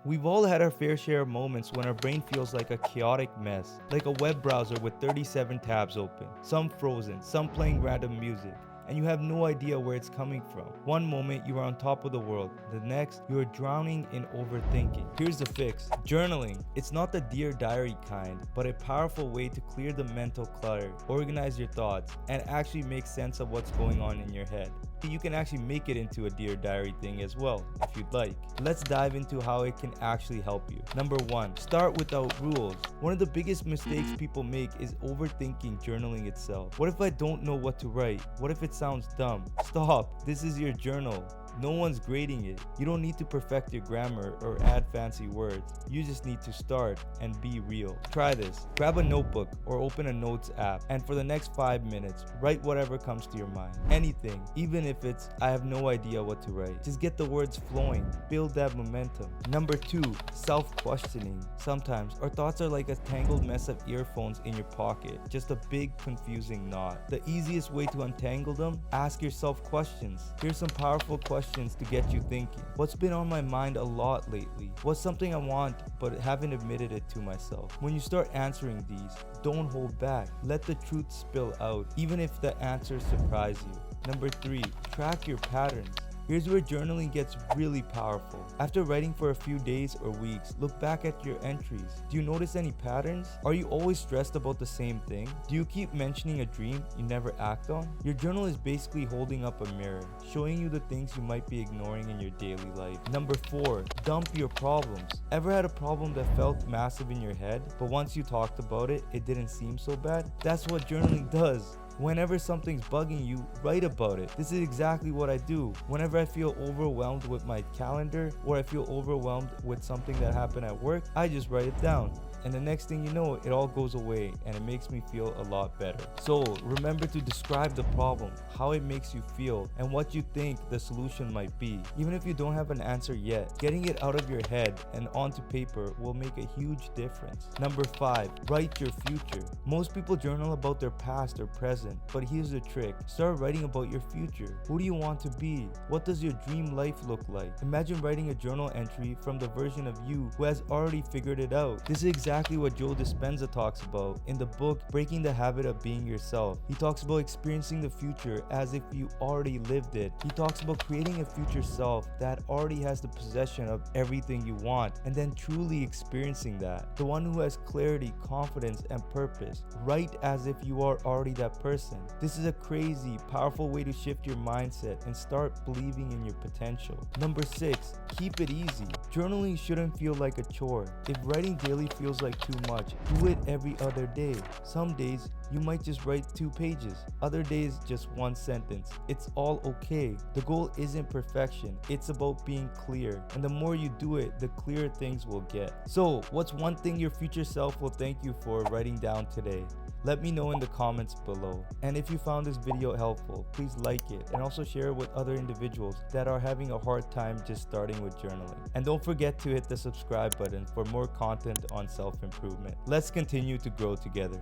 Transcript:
We've all had our fair share of moments when our brain feels like a chaotic mess, like a web browser with 37 tabs open, some frozen, some playing random music, and you have no idea where it's coming from. One moment you are on top of the world, the next you are drowning in overthinking. Here's the fix. Journaling. It's not the Dear Diary kind, but a powerful way to clear the mental clutter, organize your thoughts, and actually make sense of what's going on in your head. You can actually make it into a Dear Diary thing as well, if you'd like. Let's dive into how it can actually help you. Number 1, start without rules. One of the biggest mistakes people make is overthinking journaling itself. What if I don't know what to write? What if it sounds dumb? Stop. This is your journal. No one's grading it. You don't need to perfect your grammar or add fancy words. You just need to start and be real. Try this. Grab a notebook or open a notes app, and for the next 5 minutes, write whatever comes to your mind. Anything, even if it's, I have no idea what to write. Just get the words flowing. Build that momentum. Number 2, self-questioning. Sometimes our thoughts are like a tangled mess of earphones in your pocket. Just a big confusing knot. The easiest way to untangle them? Ask yourself questions. Here's some powerful questions to get you thinking. What's been on my mind a lot lately? What's something I want but haven't admitted it to myself? When you start answering these, don't hold back. Let the truth spill out, even if the answers surprise you. Number 3, track your patterns. Here's where journaling gets really powerful. After writing for a few days or weeks, look back at your entries. Do you notice any patterns? Are you always stressed about the same thing? Do you keep mentioning a dream you never act on? Your journal is basically holding up a mirror, showing you the things you might be ignoring in your daily life. Number 4, dump your problems. Ever had a problem that felt massive in your head, but once you talked about it, it didn't seem so bad? That's what journaling does. Whenever something's bugging you, write about it. This is exactly what I do. Whenever I feel overwhelmed with my calendar, or I feel overwhelmed with something that happened at work, I just write it down. And the next thing you know, it all goes away and it makes me feel a lot better. So remember to describe the problem, how it makes you feel, and what you think the solution might be. Even if you don't have an answer yet, getting it out of your head and onto paper will make a huge difference. Number 5, write your future. Most people journal about their past or present, but here's the trick. Start writing about your future. Who do you want to be? What does your dream life look like? Imagine writing a journal entry from the version of you who has already figured it out. This is exactly what Joe Dispenza talks about in the book Breaking the Habit of Being Yourself. He talks about experiencing the future as if you already lived it. He talks about creating a future self that already has the possession of everything you want, and then truly experiencing that. The one who has clarity, confidence, and purpose. Write as if you are already that person. This is a crazy, powerful way to shift your mindset and start believing in your potential. Number 6, keep it easy. Journaling shouldn't feel like a chore. If writing daily feels like too much, do it every other day. Some days you might just write 2 pages, other days just 1 sentence. It's all okay. The goal isn't perfection, it's about being clear, and the more you do it, the clearer things will get. So what's one thing your future self will thank you for writing down today? Let me know in the comments below. And if you found this video helpful, please like it and also share it with other individuals that are having a hard time just starting with journaling. And don't forget to hit the subscribe button for more content on self-improvement. Let's continue to grow together.